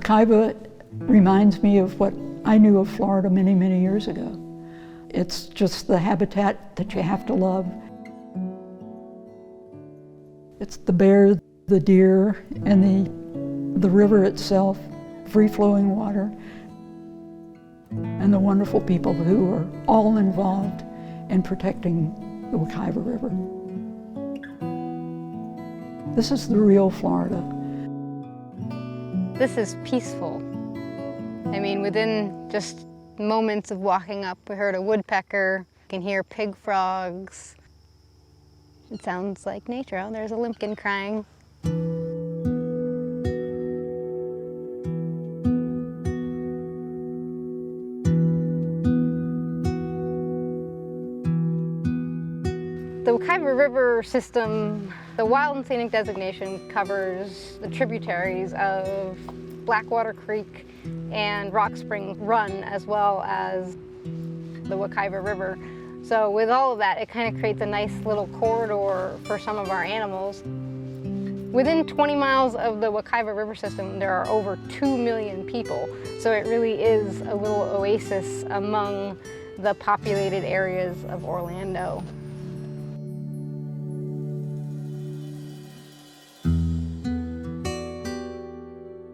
Wekiva reminds me of what I knew of Florida many, many years ago. It's just the habitat that you have to love. It's the bear, the deer, and the river itself, free-flowing water, and the wonderful people who are all involved in protecting the Wekiva River. This is the real Florida. This is peaceful. I mean, within just moments of walking up, we heard a woodpecker. You can hear pig frogs. It sounds like nature. Oh, there's a limpkin crying. The Wekiva River system, the wild and scenic designation covers the tributaries of Blackwater Creek and Rock Spring Run, as well as the Wekiva River. So with all of that, it kind of creates a nice little corridor for some of our animals. Within 20 miles of the Wekiva River system, there are over 2 million people. So it really is a little oasis among the populated areas of Orlando.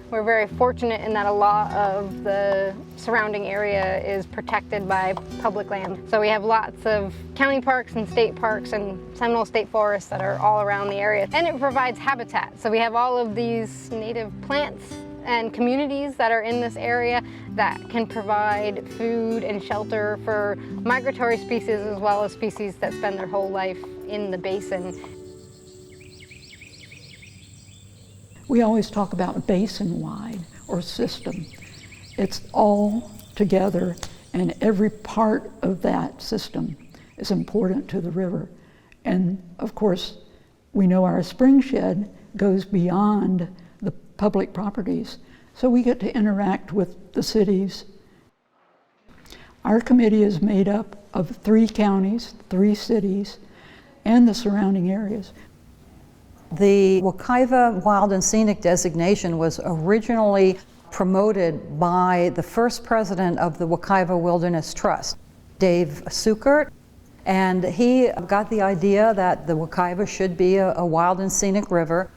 We're very fortunate in that a lot of the surrounding area is protected by public land. So we have lots of county parks and state parks and Seminole State Forests that are all around the area. And it provides habitat. So we have all of these native plants and communities that are in this area that can provide food and shelter for migratory species as well as species that spend their whole life in the basin. We always talk about basin-wide or system. It's all together, and every part of that system is important to the river. And of course, we know our spring shed goes beyond the public properties, so we get to interact with the cities. Our committee is made up of 3 counties, 3 cities, and the surrounding areas. The Wekiva Wild and Scenic designation was originally promoted by the first president of the Wekiva Wilderness Trust, Dave Sukert, and he got the idea that the Wekiva should be a wild and scenic river.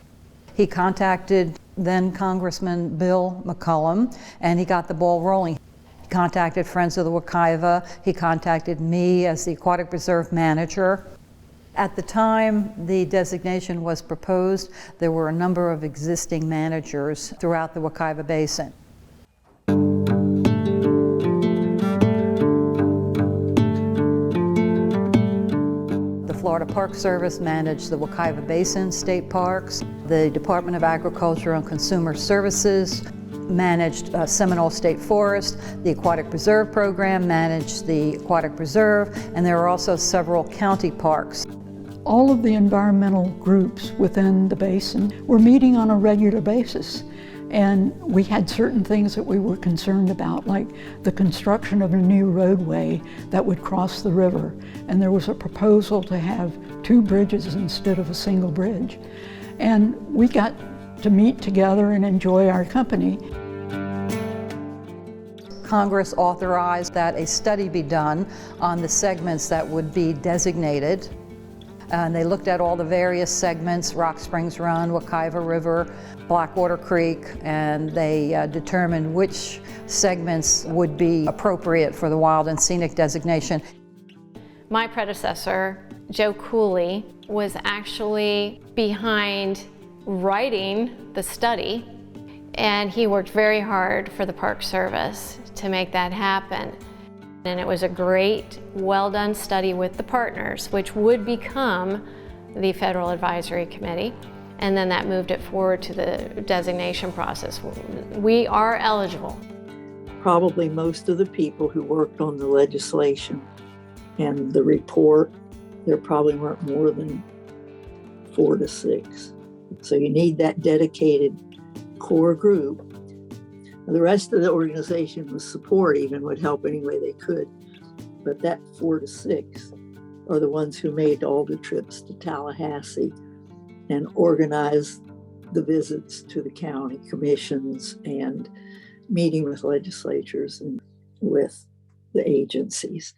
He contacted then Congressman Bill McCollum, and he got the ball rolling. He contacted Friends of the Wekiva. He contacted me as the Aquatic Preserve Manager. At the time the designation was proposed, there were a number of existing managers throughout the Wekiva Basin. The Florida Park Service managed the Wekiva Basin State Parks. The Department of Agriculture and Consumer Services managed Seminole State Forest. The Aquatic Preserve Program managed the Aquatic Preserve, and there are also several county parks. All of the environmental groups within the basin were meeting on a regular basis, and we had certain things that we were concerned about, like the construction of a new roadway that would cross the river, and there was a proposal to have 2 bridges instead of a single bridge. And we got to meet together and enjoy our company. Congress authorized that a study be done on the segments that would be designated. And they looked at all the various segments, Rock Springs Run, Wekiva River, Blackwater Creek, and they determined which segments would be appropriate for the wild and scenic designation. My predecessor, Joe Cooley, was actually behind writing the study, and he worked very hard for the Park Service to make that happen. And it was a great, well-done study with the partners, which would become the Federal Advisory Committee. And then that moved it forward to the designation process. We are eligible. Probably most of the people who worked on the legislation and the report, there probably weren't more than 4 to 6. So you need that dedicated core group. The rest of the organization was supportive and would help any way they could. But that 4 to 6 are the ones who made all the trips to Tallahassee and organized the visits to the county commissions and meeting with legislatures and with the agencies.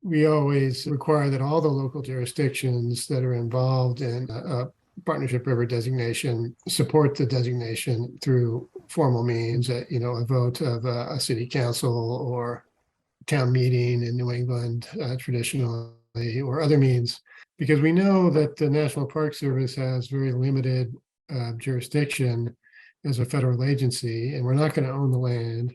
We always require that all the local jurisdictions that are involved in a partnership river designation support the designation through formal means, a vote of a city council or town meeting in New England traditionally, or other means, because we know that the National Park Service has very limited jurisdiction as a federal agency, and we're not going to own the land.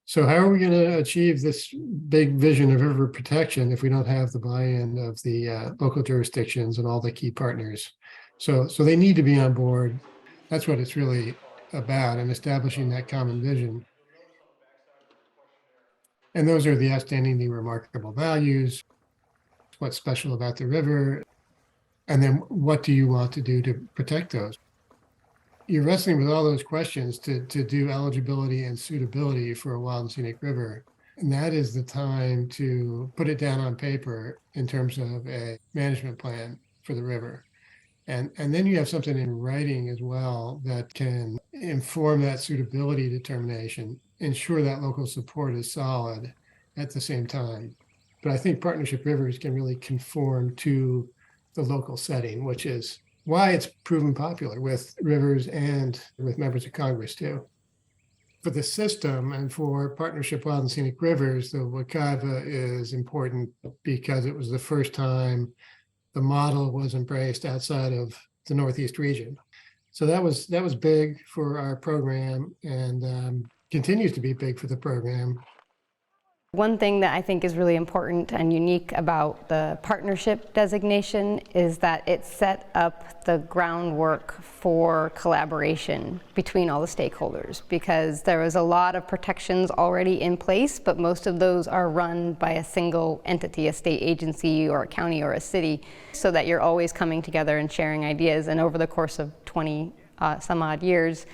So how are we going to achieve this big vision of river protection if we don't have the buy-in of the local jurisdictions and all the key partners? So they need to be on board. That's what it's really about, and establishing that common vision. And those are the outstandingly remarkable values, what's special about the river, and then what do you want to do to protect those? You're wrestling with all those questions to do eligibility and suitability for a wild and scenic river. And that is the time to put it down on paper in terms of a management plan for the river. And then you have something in writing as well that can inform that suitability determination, ensure that local support is solid at the same time. But I think partnership rivers can really conform to the local setting, which is why it's proven popular with rivers and with members of Congress too. For the system and for Partnership Wild and Scenic Rivers, the Wekiva is important because it was the first time the model was embraced outside of the Northeast region. So that was big for our program, and continues to be big for the program. One thing that I think is really important and unique about the partnership designation is that it set up the groundwork for collaboration between all the stakeholders, because there was a lot of protections already in place, but most of those are run by a single entity, a state agency or a county or a city, so that you're always coming together and sharing ideas. And over the course of 20 some odd years,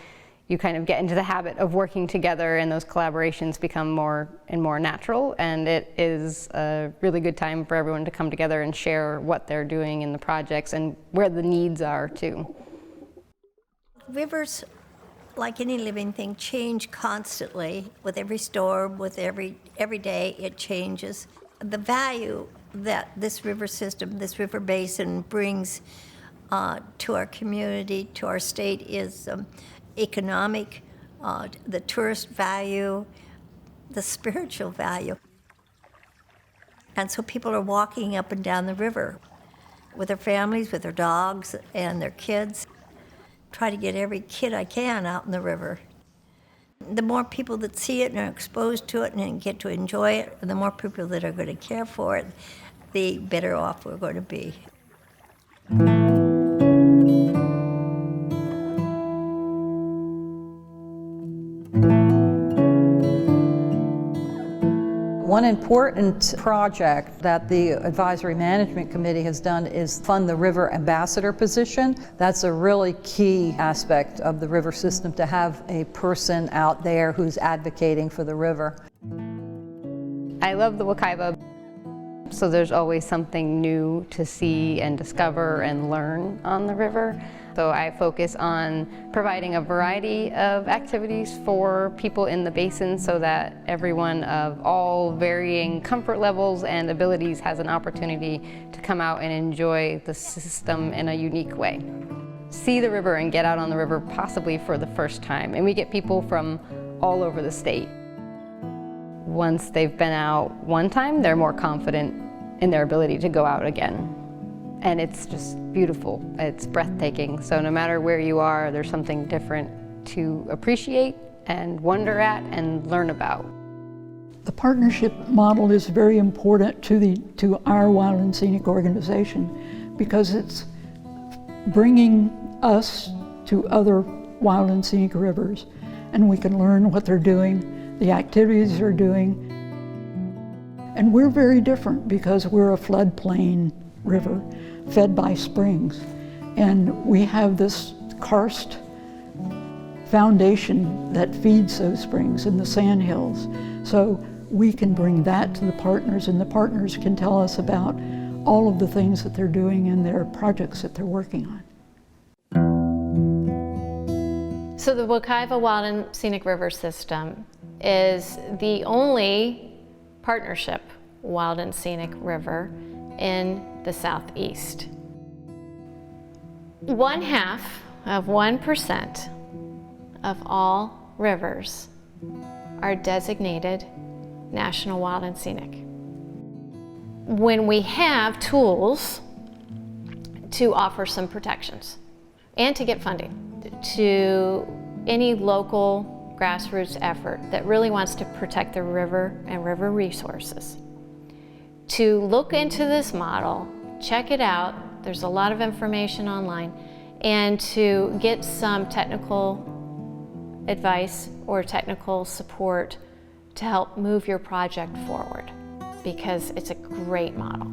you kind of get into the habit of working together, and those collaborations become more and more natural, and it is a really good time for everyone to come together and share what they're doing in the projects and where the needs are too. Rivers, like any living thing, change constantly with every storm, with every day it changes. The value that this river system, this river basin brings to our community, to our state is economic, the tourist value, the spiritual value. And so people are walking up and down the river with their families, with their dogs and their kids. Try to get every kid I can out in the river. The more people that see it and are exposed to it and get to enjoy it, and the more people that are going to care for it, the better off we're going to be. One important project that the Advisory Management Committee has done is fund the River Ambassador position. That's a really key aspect of the river system, to have a person out there who's advocating for the river. I love the Wekiva, so there's always something new to see and discover and learn on the river. So I focus on providing a variety of activities for people in the basin so that everyone of all varying comfort levels and abilities has an opportunity to come out and enjoy the system in a unique way. See the river and get out on the river possibly for the first time. And we get people from all over the state. Once they've been out one time, they're more confident in their ability to go out again. And it's just beautiful. It's breathtaking. So no matter where you are, there's something different to appreciate and wonder at and learn about. The partnership model is very important to our Wild and Scenic organization, because it's bringing us to other wild and scenic rivers, and we can learn what they're doing, the activities they're doing. And we're very different because we're a floodplain river fed by springs, and we have this karst foundation that feeds those springs in the sandhills. So we can bring that to the partners, and the partners can tell us about all of the things that they're doing in their projects that they're working on. So the Wekiva Wild and Scenic River System is the only partnership wild and scenic river in the Southeast. 1/2 of 1% of all rivers are designated National Wild and Scenic. When we have tools to offer some protections and to get funding to any local grassroots effort that really wants to protect the river and river resources, to look into this model, check it out, there's a lot of information online, and to get some technical advice or technical support to help move your project forward, because it's a great model.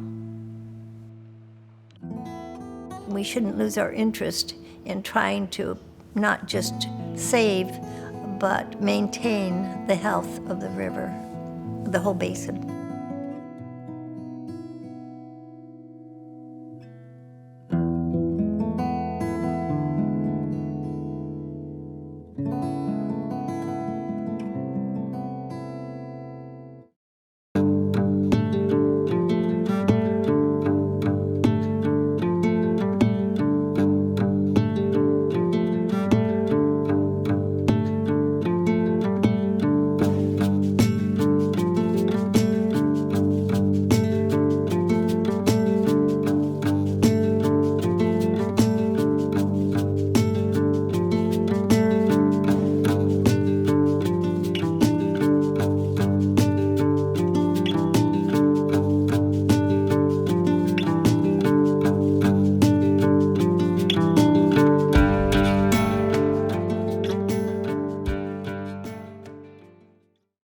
We shouldn't lose our interest in trying to not just save, but maintain the health of the river, the whole basin.